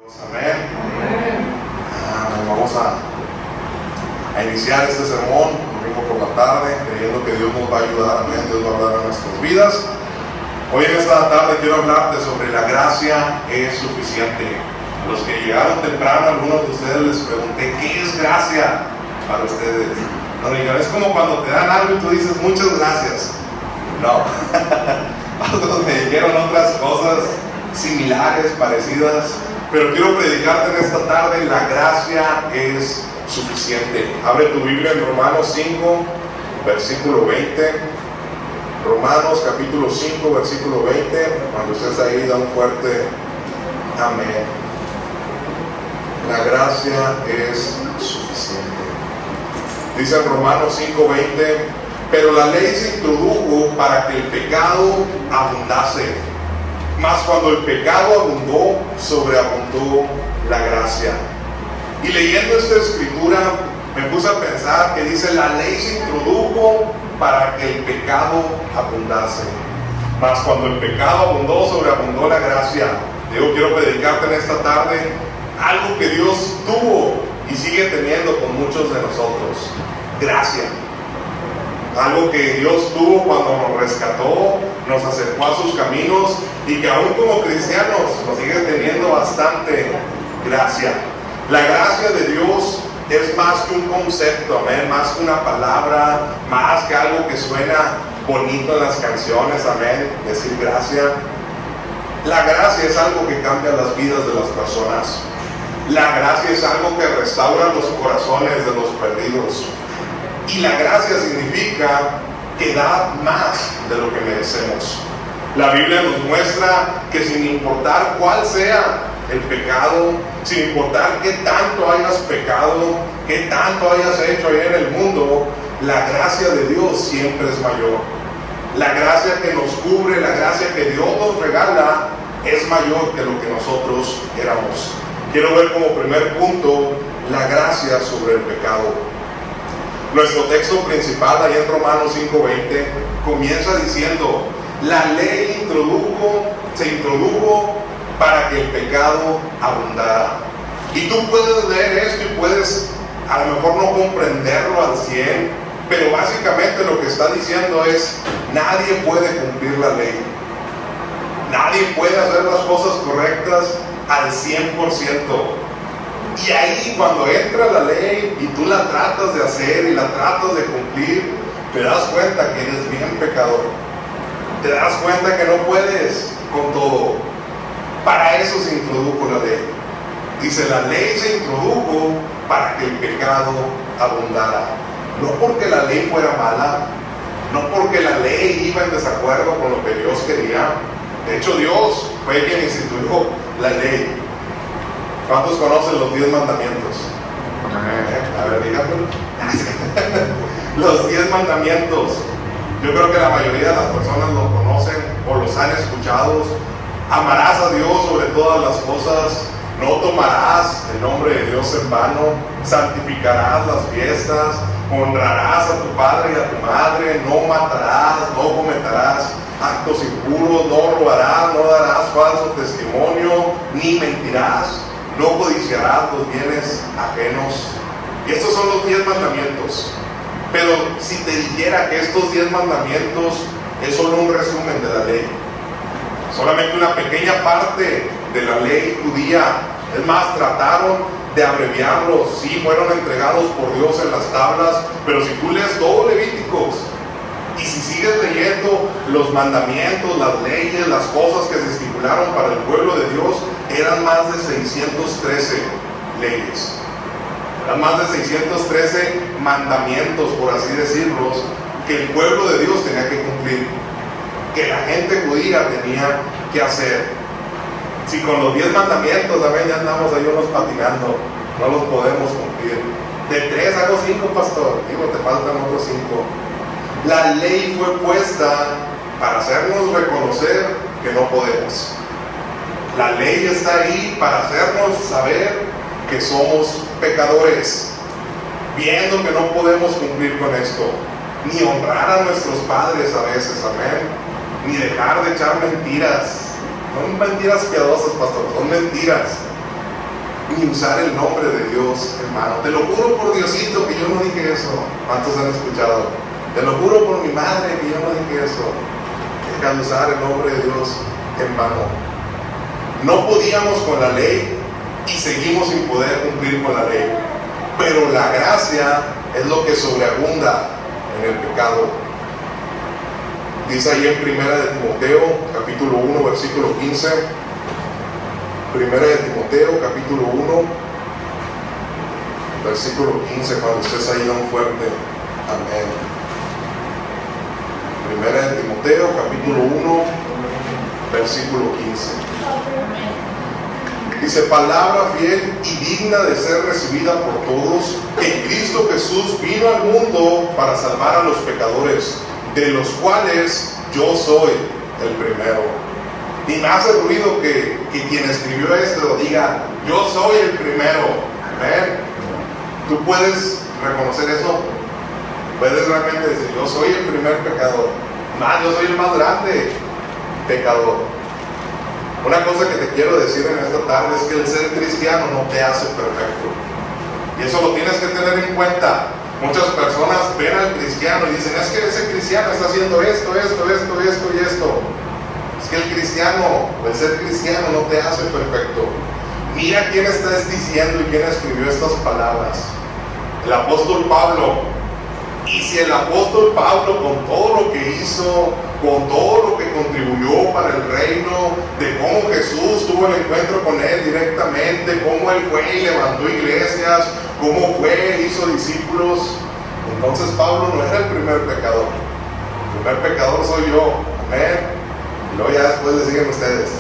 Amén. Vamos a iniciar este sermón domingo por la tarde, creyendo que Dios nos va a ayudar. Amén. Dios va a hablar a nuestras vidas. Hoy en esta tarde quiero hablarte sobre la gracia es suficiente. A los que llegaron temprano, algunos de ustedes les pregunté ¿qué es gracia para ustedes? No digan, es como cuando te dan algo y tú dices muchas gracias. No. Otros me dijeron otras cosas similares, parecidas. Pero quiero predicarte en esta tarde, la gracia es suficiente. Abre tu Biblia en Romanos 5, versículo 20. Romanos capítulo 5, versículo 20. Cuando estés ahí, da un fuerte amén. La gracia es suficiente. Dice en Romanos 5, 20, pero la ley se introdujo para que el pecado abundase. Mas cuando el pecado abundó, sobreabundó la gracia. Y leyendo esta escritura, me puse a pensar que dice, la ley se introdujo para que el pecado abundase. Mas cuando el pecado abundó, sobreabundó la gracia. Yo quiero predicarte en esta tarde algo que Dios tuvo y sigue teniendo con muchos de nosotros. Gracia. Algo que Dios tuvo cuando nos rescató, nos acercó a sus caminos y que aún como cristianos nos sigue teniendo bastante gracia. La gracia de Dios es más que un concepto, amén, más que una palabra, más que algo que suena bonito en las canciones, amén, decir gracia. La gracia es algo que cambia las vidas de las personas. La gracia es algo que restaura los corazones de los perdidos. Y la gracia significa que da más de lo que merecemos. La Biblia nos muestra que sin importar cuál sea el pecado, sin importar qué tanto hayas pecado, qué tanto hayas hecho ahí en el mundo, la gracia de Dios siempre es mayor. La gracia que nos cubre, la gracia que Dios nos regala es mayor que lo que nosotros éramos. Quiero ver como primer punto la gracia sobre el pecado. Nuestro texto principal, ahí en Romanos 5:20, comienza diciendo, la ley se introdujo para que el pecado abundara. Y tú puedes leer esto y puedes a lo mejor no comprenderlo al 100, pero básicamente lo que está diciendo es, nadie puede cumplir la ley. Nadie puede hacer las cosas correctas al 100%. Y ahí cuando entra la ley y tú la tratas de hacer y la tratas de cumplir, te das cuenta que eres bien pecador. Te das cuenta que no puedes con todo. Para eso se introdujo la ley. Dice, la ley se introdujo para que el pecado abundara. No porque la ley fuera mala, no porque la ley iba en desacuerdo con lo que Dios quería. De hecho, Dios fue quien instituyó la ley. ¿Cuántos conocen los 10 mandamientos? A ver, díganlo. Los 10 mandamientos. Yo creo que la mayoría de las personas los conocen o los han escuchado. Amarás a Dios sobre todas las cosas. No tomarás el nombre de Dios en vano. Santificarás las fiestas. Honrarás a tu padre y a tu madre. No matarás, no cometerás actos impuros. No robarás, no darás falso testimonio, ni mentirás. No codiciarás los bienes ajenos. Y estos son los 10 mandamientos. Pero si te dijera que estos 10 mandamientos es solo un resumen de la ley, solamente una pequeña parte de la ley judía, es más, trataron de abreviarlos, sí, fueron entregados por Dios en las tablas, pero si tú lees todo Levíticos, y si sigues leyendo los mandamientos, las leyes, las cosas que se estipularon para el pueblo de Dios, eran más de 613 leyes. Eran más de 613 mandamientos, por así decirlos, que el pueblo de Dios tenía que cumplir, que la gente judía tenía que hacer. Si con los 10 mandamientos también ya andamos ahí unos patinando, no los podemos cumplir. De 3 hago 5, pastor. Digo, te faltan otros 5. La ley fue puesta para hacernos reconocer que no podemos. La ley está ahí para hacernos saber que somos pecadores, viendo que no podemos cumplir con esto, ni honrar a nuestros padres a veces, amén, ni dejar de echar mentiras. No mentiras piadosas, pastor, son mentiras. ni usar el nombre de Dios en vano. Te lo juro por Diosito que yo no dije eso. ¿Cuántos han escuchado? Te lo juro por mi madre que yo no dije eso. Deja de usar el nombre de Dios en vano. No podíamos con la ley y seguimos sin poder cumplir con la ley, pero la gracia es lo que sobreabunda en el pecado. Dice ahí en 1 de Timoteo capítulo 1 versículo 15, 1 de Timoteo capítulo 1 versículo 15, cuando estés ahí dan fuerte amén. 1 de Timoteo capítulo 1 versículo 15. Dice: palabra fiel y digna de ser recibida por todos, que Cristo Jesús vino al mundo para salvar a los pecadores, de los cuales yo soy el primero. Y me hace ruido que quien escribió esto diga: yo soy el primero. Amén. ¿Tú puedes reconocer eso? Puedes realmente decir: yo soy el primer pecador. Yo soy el más grande pecador. Una cosa que te quiero decir en esta tarde es que el ser cristiano no te hace perfecto. Y eso lo tienes que tener en cuenta. Muchas personas ven al cristiano y dicen: es que ese cristiano está haciendo esto y esto. Es que el cristiano, o el ser cristiano no te hace perfecto. Mira quién estás diciendo y quién escribió estas palabras. El apóstol Pablo. Y si el apóstol Pablo, con todo lo que hizo, con todo lo que contribuyó para el reino, de cómo Jesús tuvo el encuentro con él directamente, cómo él fue y levantó iglesias, cómo fue, hizo discípulos, entonces Pablo no era el primer pecador. El primer pecador soy yo. Amén. Y luego ya después le siguen ustedes.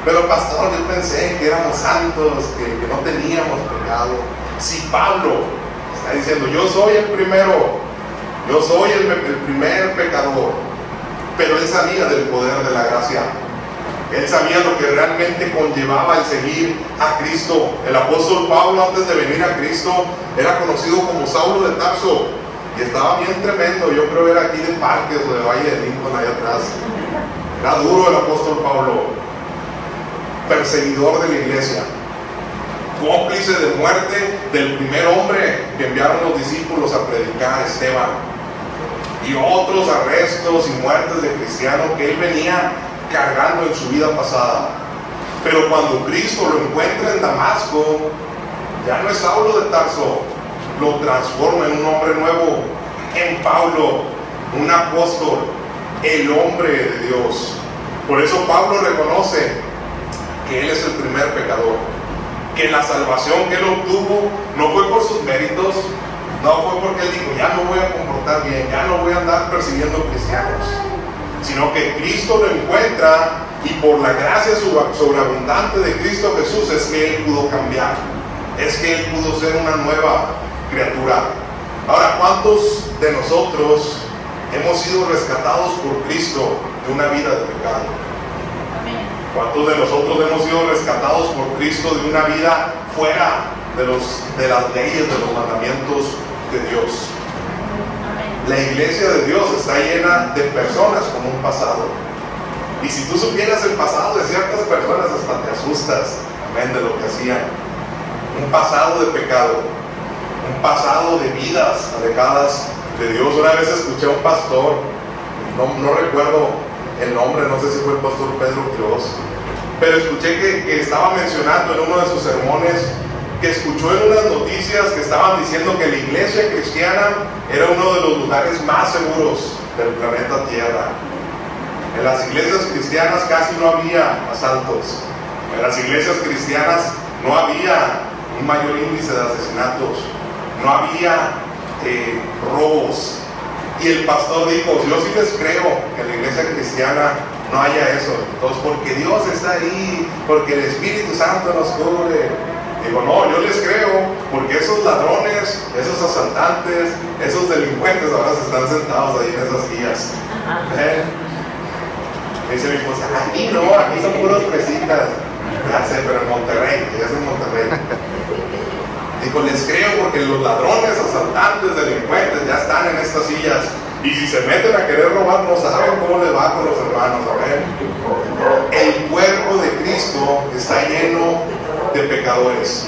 Pero pastor, yo pensé que éramos santos, que no teníamos pecado. Si Pablo está diciendo: yo soy el primero, yo soy el primer pecador, pero él sabía del poder de la gracia. Él sabía lo que realmente conllevaba el seguir a Cristo. El apóstol Pablo, antes de venir a Cristo, era conocido como Saulo de Tarso, y estaba bien tremendo. Yo creo que era aquí de Parques o de Valle de Lincoln, allá atrás. Era duro el apóstol Pablo, perseguidor de la iglesia, cómplice de muerte del primer hombre que enviaron los discípulos a predicar, Esteban, y otros arrestos y muertes de cristianos que él venía cargando en su vida pasada. Pero cuando Cristo lo encuentra en Damasco, ya no es Saulo de Tarso, lo transforma en un hombre nuevo, en Pablo, un apóstol, el hombre de Dios. Por eso Pablo reconoce que él es el primer pecador, que la salvación que él obtuvo no fue por sus méritos, no fue porque él dijo: ya me voy a comportar bien, ya no voy a andar persiguiendo cristianos, sino que Cristo lo encuentra, y por la gracia sobreabundante de Cristo Jesús es que él pudo cambiar, es que él pudo ser una nueva criatura. Ahora, ¿cuántos de nosotros hemos sido rescatados por Cristo de una vida de pecado? ¿Cuántos de nosotros hemos sido rescatados por Cristo de una vida fuera de las leyes, de los mandamientos de Dios? La iglesia de Dios está llena de personas con un pasado. Y si tú supieras el pasado de ciertas personas, hasta te asustas, amén, de lo que hacían. Un pasado de pecado, un pasado de vidas alejadas de Dios. Una vez escuché a un pastor, no recuerdo el nombre, no sé si fue el pastor Pedro Quiroz, pero escuché que estaba mencionando en uno de sus sermones que escuchó en unas noticias que estaban diciendo que la iglesia cristiana era uno de los lugares más seguros del planeta Tierra. En las iglesias cristianas casi no había asaltos, en las iglesias cristianas no había un mayor índice de asesinatos, no había robos. Y el pastor dijo: yo sí les creo que en la iglesia cristiana no haya eso, entonces porque Dios está ahí, porque el Espíritu Santo nos cubre. Digo: no, yo les creo, porque esos ladrones, esos asaltantes, esos delincuentes ahora se están sentados ahí en esas sillas. Dice mi esposa: aquí no, aquí son puros fresitas. Ya sé, pero en Monterrey, ya es en Monterrey. Digo: les creo porque los ladrones, asaltantes, delincuentes ya están en estas sillas, y si se meten a querer robar no saben cómo les va con los hermanos. El cuerpo de Cristo está lleno pecadores.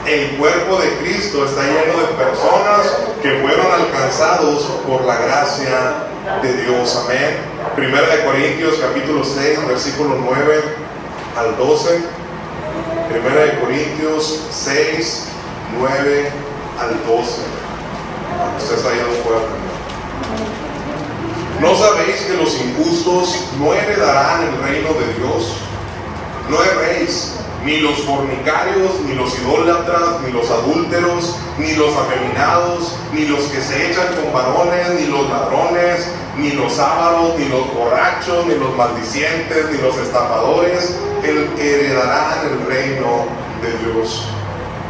El cuerpo de Cristo está lleno de personas que fueron alcanzados por la gracia de Dios. Amén. Primera de Corintios capítulo 6, versículo 9 al 12. Primera de Corintios 6, 9 al 12. Usted está yendo fuerte. ¿No sabéis que los injustos no heredarán el reino de Dios? No erréis, ni los fornicarios, ni los idólatras, ni los adúlteros, ni los afeminados, ni los que se echan con varones, ni los ladrones, ni los ávaros, ni los borrachos, ni los maldicientes, ni los estafadores heredarán el reino de Dios.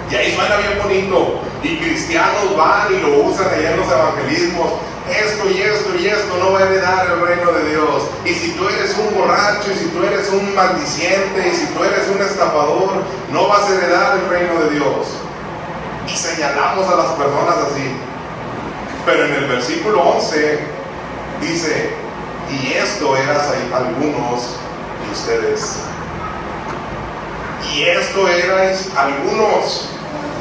Y ahí suena bien bonito, y cristianos van y lo usan allá en los evangelismos. Esto y esto y esto no va a heredar el reino de Dios. Y si tú eres un borracho, y si tú eres un maldiciente, y si tú eres un estafador, no vas a heredar el reino de Dios. Y señalamos a las personas así. Pero en el versículo 11 dice: y esto eras algunos de ustedes. Y esto erais algunos,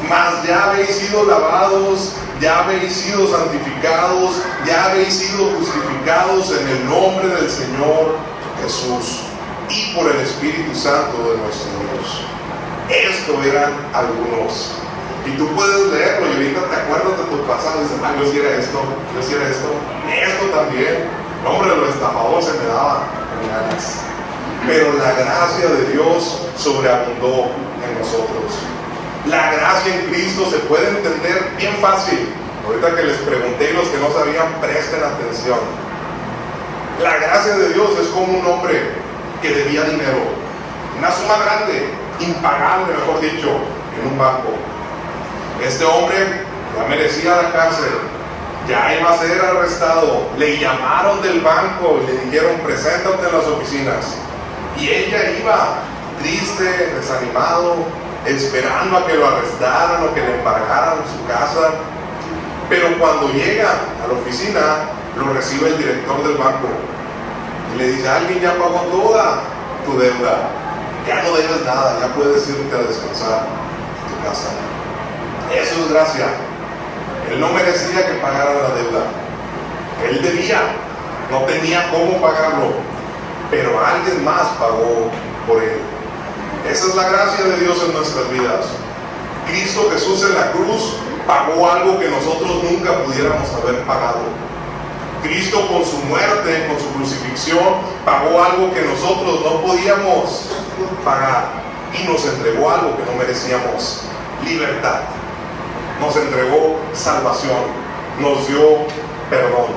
mas ya habéis sido lavados, ya habéis sido santificados, ya habéis sido justificados en el nombre del Señor Jesús y por el Espíritu Santo de nuestro Dios. Esto eran algunos. Y tú puedes leerlo y ahorita te acuerdas de tu pasado y dices: yo hiciera esto, yo hiciera esto también. No, hombre, lo estafador se me daba con ganas. Pero la gracia de Dios sobreabundó en nosotros. La gracia en Cristo se puede entender bien fácil. Ahorita que les pregunté, los que no sabían, presten atención. La gracia de Dios es como un hombre que debía dinero, una suma grande, impagable, mejor dicho, en un banco. Este hombre ya merecía la cárcel, ya iba a ser arrestado. Le llamaron del banco y le dijeron: preséntate en las oficinas. Y él ya iba triste, desanimado, esperando a que lo arrestaran o que le embargaran su casa. Pero cuando llega a la oficina, lo recibe el director del banco y le dice: alguien ya pagó toda tu deuda, ya no debes nada, ya puedes irte a descansar a tu casa. Eso es gracia. Él no merecía que pagara la deuda, él debía, no tenía cómo pagarlo, pero alguien más pagó por él. Esa es la gracia de Dios en nuestras vidas. Cristo Jesús en la cruz pagó algo que nosotros nunca pudiéramos haber pagado. Cristo con su muerte, con su crucifixión, pagó algo que nosotros no podíamos pagar y nos entregó algo que no merecíamos: libertad. Nos entregó salvación, nos dio perdón.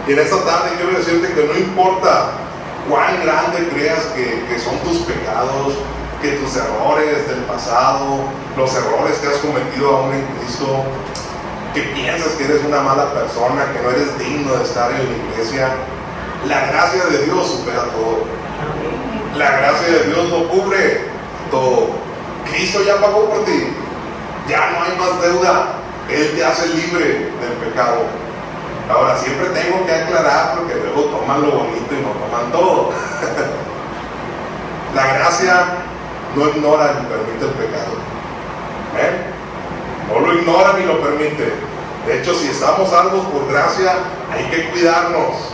Y en esta tarde quiero decirte que no importa cuán grande creas que son tus pecados, que tus errores del pasado, los errores que has cometido aún en Cristo, que piensas que eres una mala persona, que no eres digno de estar en la iglesia, la gracia de Dios supera todo. La gracia de Dios lo cubre todo. Cristo ya pagó por ti, ya no hay más deuda, Él te hace libre del pecado. Ahora, siempre tengo que aclarar, porque luego toman lo bonito y no toman todo. La gracia no ignora ni permite el pecado. No lo ignora ni lo permite. De hecho, si estamos salvos por gracia, hay que cuidarnos.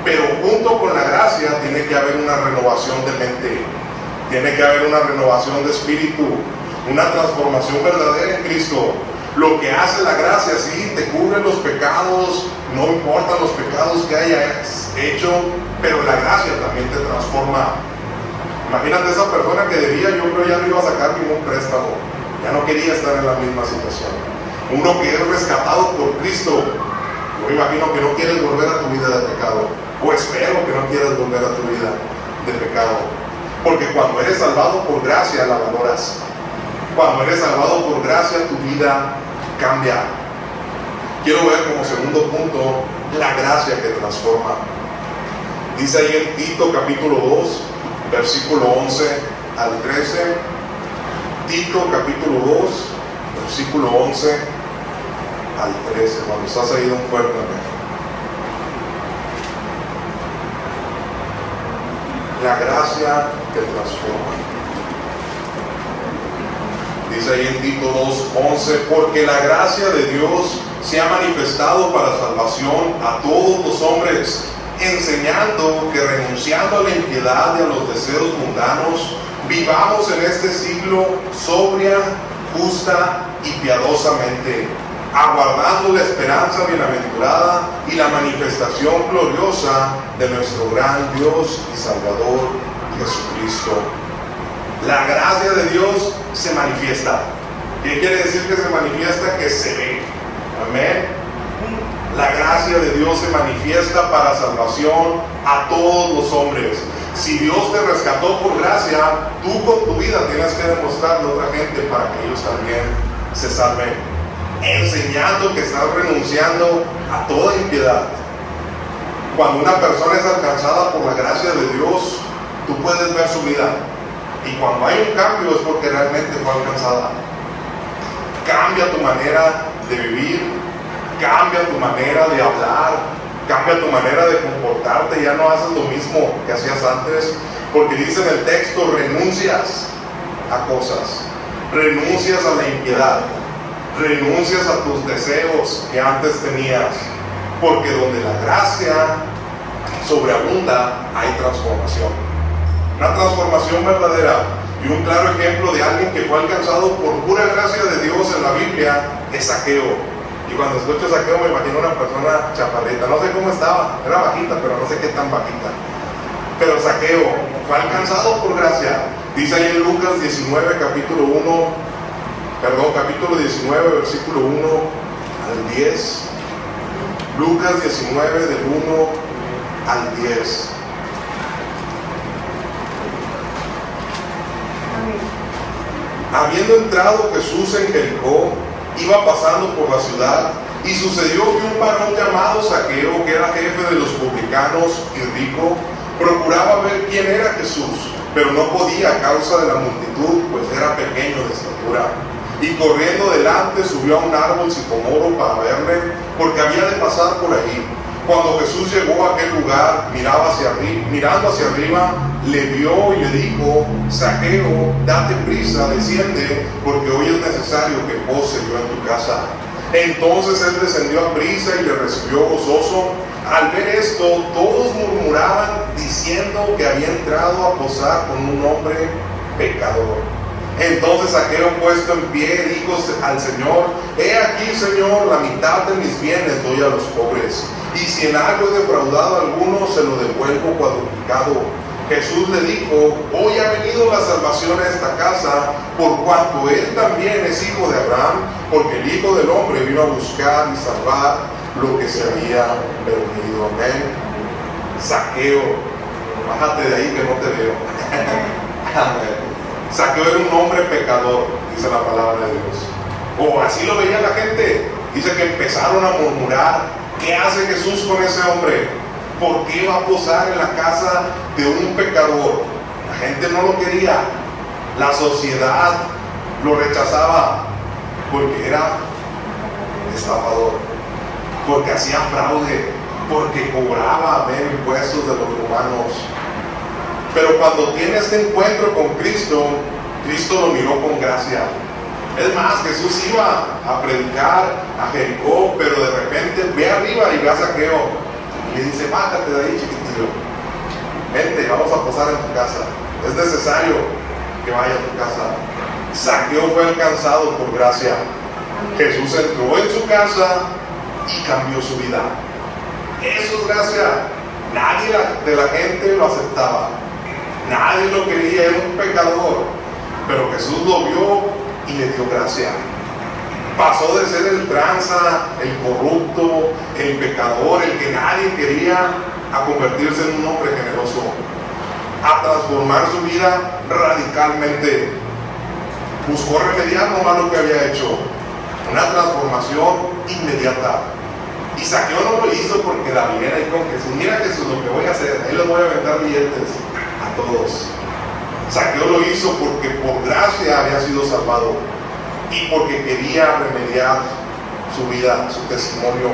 Pero junto con la gracia tiene que haber una renovación de mente, tiene que haber una renovación de espíritu, una transformación verdadera en Cristo. Lo que hace la gracia, sí, te cubre los pecados, no importan los pecados que hayas hecho, pero la gracia también te transforma. Imagínate esa persona que debía, yo creo ya no iba a sacar ningún préstamo, ya no quería estar en la misma situación. Uno que es rescatado por Cristo, yo me imagino que no quieres volver a tu vida de pecado, o espero que no quieras volver a tu vida de pecado, porque cuando eres salvado por gracia la valoras. Cuando eres salvado por gracia tu vida cambia. Quiero ver como segundo punto la gracia que transforma. Dice ahí en Tito capítulo 2 versículo 11 al 13. Tito capítulo 2 versículo 11 al 13. Cuando estás ahí, un fuerte amén. La gracia que transforma. Dice ahí en Tito 2:11, porque la gracia de Dios se ha manifestado para salvación a todos los hombres, enseñando que renunciando a la impiedad y a los deseos mundanos, vivamos en este siglo sobria, justa y piadosamente, aguardando la esperanza bienaventurada y la manifestación gloriosa de nuestro gran Dios y Salvador Jesucristo. La gracia de Dios se manifiesta. ¿Qué quiere decir que se manifiesta? Que se ve. Amén. La gracia de Dios se manifiesta para salvación a todos los hombres. Si Dios te rescató por gracia, tú con tu vida tienes que demostrarle a otra gente para que ellos también se salven, enseñando que estás renunciando a toda impiedad. Cuando una persona es alcanzada por la gracia de Dios, tú puedes ver su vida, y cuando hay un cambio es porque realmente fue alcanzada. Cambia tu manera de vivir, cambia tu manera de hablar, cambia tu manera de comportarte. Ya no haces lo mismo que hacías antes, porque dice en el texto, renuncias a cosas, renuncias a la impiedad, renuncias a tus deseos que antes tenías, porque donde la gracia sobreabunda hay transformación, una transformación verdadera. Y un claro ejemplo de alguien que fue alcanzado por pura gracia de Dios en la Biblia es Zaqueo. Y cuando escucho Zaqueo me imagino una persona chaparrita, no sé cómo estaba, era bajita, pero no sé qué tan bajita. Pero Zaqueo fue alcanzado por gracia. Dice ahí en Lucas 19, capítulo 19, versículo 1 al 10. Lucas 19, del 1 al 10. Habiendo entrado Jesús en Jericó, iba pasando por la ciudad, y sucedió que un varón llamado Zaqueo, que era jefe de los publicanos y rico, procuraba ver quién era Jesús, pero no podía a causa de la multitud, pues era pequeño de estatura. Y corriendo delante subió a un árbol sicomoro para verle, porque había de pasar por ahí. Cuando Jesús llegó a aquel lugar, mirando hacia arriba, le vio y le dijo: Zaqueo, date prisa, desciende, porque hoy es necesario que pose yo en tu casa. Entonces él descendió a prisa y le recibió gozoso. Al ver esto, todos murmuraban, diciendo que había entrado a posar con un hombre pecador. Entonces Zaqueo, puesto en pie, dijo al Señor: He aquí, Señor, la mitad de mis bienes doy a los pobres, y si en algo he defraudado a alguno, se lo devuelvo cuadruplicado. Jesús le dijo: Hoy ha venido la salvación a esta casa, por cuanto él también es hijo de Abraham, porque el Hijo del Hombre vino a buscar y salvar lo que se había perdido. Amén. Zaqueo, bájate de ahí que no te veo. Amén. Zaqueo era un hombre pecador, dice la palabra de Dios. O así lo veía la gente. Dice que empezaron a murmurar: ¿qué hace Jesús con ese hombre? ¿Por qué va a posar en la casa de un pecador? La gente no lo quería. La sociedad lo rechazaba porque era estafador, porque hacía fraude, porque cobraba impuestos de los romanos. Pero cuando tiene este encuentro con Cristo, Cristo lo miró con gracia. Es más, Jesús iba a predicar a Jericó, pero de repente ve arriba y ve a Zaqueo. Y le dice: bájate de ahí, chiquitillo. Vente, vamos a posar en tu casa. Es necesario que vaya a tu casa. Zaqueo fue alcanzado por gracia. Jesús entró en su casa y cambió su vida. Eso es gracia. Nadie de la gente lo aceptaba. Nadie lo quería, era un pecador. Pero Jesús lo vio y le dio gracia. Pasó de ser el tranza, el corrupto, el pecador, el que nadie quería, a convertirse en un hombre generoso, a transformar su vida radicalmente. Buscó remediar lo malo que había hecho, una transformación inmediata. Y Zaqueo no lo hizo porque la viera y con Jesús: mira Jesús, lo que voy a hacer, ahí les voy a aventar billetes a todos. Zaqueo lo hizo porque por gracia había sido salvado y porque quería remediar su vida, su testimonio.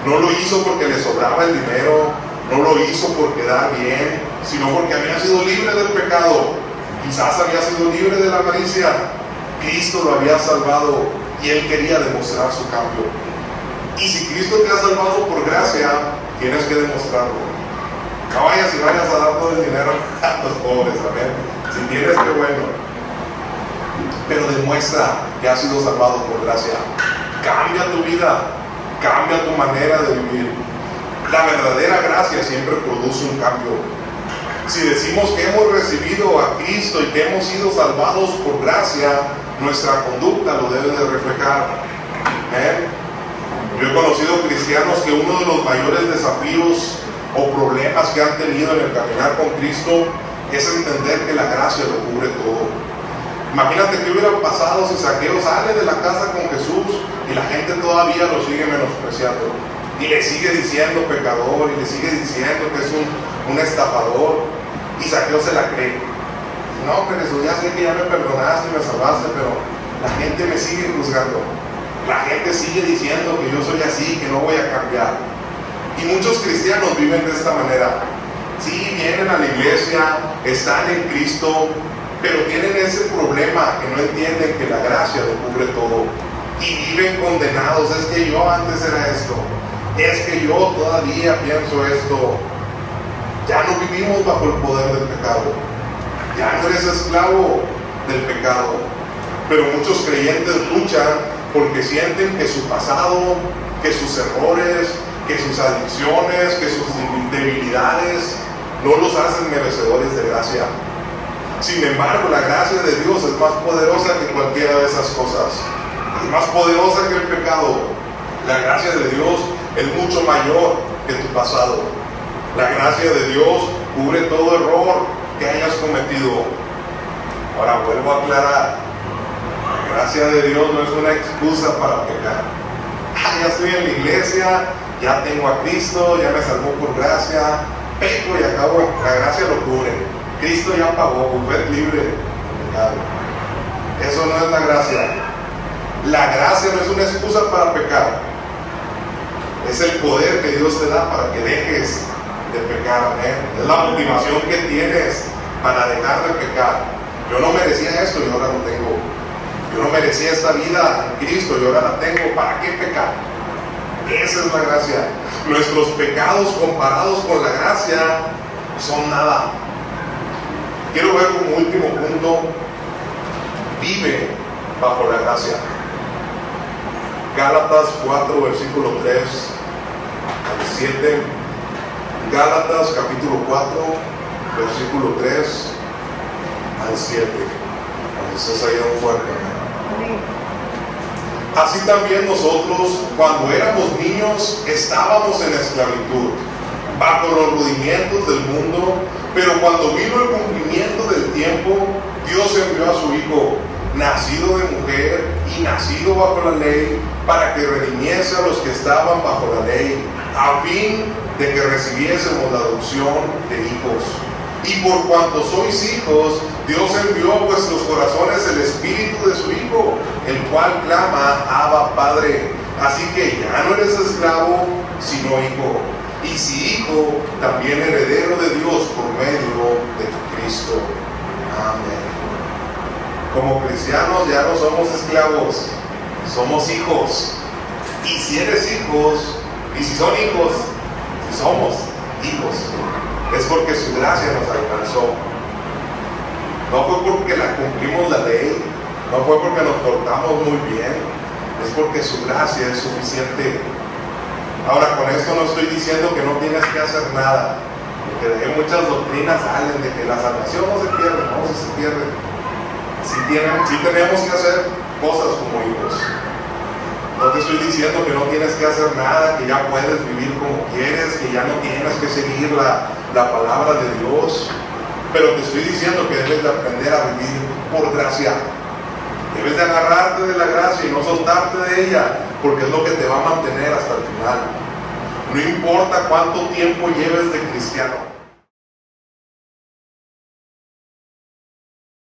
No lo hizo porque le sobraba el dinero, no lo hizo por quedar bien, sino porque había sido libre del pecado. Quizás había sido libre de la avaricia, Cristo lo había salvado y él quería demostrar su cambio. Y si Cristo te ha salvado por gracia, tienes que demostrarlo. No vayas y vayas a dar todo el dinero a los pobres, amén. Si tienes, qué bueno. Pero demuestra que has sido salvado por gracia. Cambia tu vida, cambia tu manera de vivir. La verdadera gracia siempre produce un cambio. Si decimos que hemos recibido a Cristo y que hemos sido salvados por gracia, nuestra conducta lo debe de reflejar. Yo he conocido cristianos que uno de los mayores desafíos o problemas que han tenido en el caminar con Cristo es entender que la gracia lo cubre todo. Imagínate qué hubiera pasado si Zaqueo sale de la casa con Jesús y la gente todavía lo sigue menospreciando y le sigue diciendo pecador y le sigue diciendo que es un estafador, y Zaqueo se la cree. No, pero Jesús, ya sé que ya me perdonaste y me salvaste, pero la gente me sigue juzgando, la gente sigue diciendo que yo soy así, que no voy a cambiar. Y muchos cristianos viven de esta manera. Sí, vienen a la iglesia, están en Cristo, pero tienen ese problema que no entienden que la gracia lo cubre todo y viven condenados. Es que yo antes era esto, es que yo todavía pienso esto. Ya no vivimos bajo el poder del pecado, ya no eres esclavo del pecado. Pero muchos creyentes luchan porque sienten que su pasado, que sus errores, que sus adicciones, que sus debilidades no los hacen merecedores de gracia. Sin embargo, la gracia de Dios es más poderosa que cualquiera de esas cosas. Es más poderosa que el pecado. La gracia de Dios es mucho mayor que tu pasado. La gracia de Dios cubre todo error que hayas cometido. Ahora vuelvo a aclarar. La gracia de Dios no es una excusa para pecar. Ya estoy en la iglesia, ya tengo a Cristo, ya me salvó por gracia, peco y acabo. La gracia lo cubre. Cristo ya pagó, usted libre de pecado. Eso no es la gracia. La gracia no es una excusa para pecar. Es el poder que Dios te da para que dejes de pecar. Es la motivación que tienes para dejar de pecar. Yo no merecía esto y ahora lo tengo. Yo no merecía esta vida en Cristo y ahora la tengo. ¿Para qué pecar? Esa es la gracia. Nuestros pecados comparados con la gracia son nada. Quiero ver como último punto, vive bajo la gracia. Gálatas 4, versículo 3 al 7. Gálatas capítulo 4, versículo 3 al 7. Entonces ahí un fuerte. Así también nosotros, cuando éramos niños, estábamos en esclavitud, bajo los rudimientos del mundo. Pero cuando vino el cumplimiento del tiempo, Dios envió a su Hijo, nacido de mujer y nacido bajo la ley, para que redimiese a los que estaban bajo la ley, a fin de que recibiésemos la adopción de hijos. Y por cuanto sois hijos, Dios envió a vuestros corazones el Espíritu de su Hijo, el cual clama, Abba, Padre. Así que ya no eres esclavo, sino hijo. Y si hijo, también heredero de Dios por medio de Cristo. Amén. Como cristianos ya no somos esclavos, somos hijos. Y si eres hijos, y si son hijos, si somos hijos, es porque su gracia nos alcanzó. No fue porque la cumplimos la ley, no fue porque nos portamos muy bien, es porque su gracia es suficiente. Ahora, con esto no estoy diciendo que no tienes que hacer nada, porque de muchas doctrinas salen de que la salvación no se pierde. No, si se pierde. Sí tenemos que hacer cosas como hijos. No te estoy diciendo que no tienes que hacer nada, que ya puedes vivir como quieres, que ya no tienes que seguir la palabra de Dios, pero te estoy diciendo que debes de aprender a vivir por gracia. Debes de agarrarte de la gracia y no soltarte de ella, porque es lo que te va a mantener hasta el final. No importa cuánto tiempo lleves de cristiano.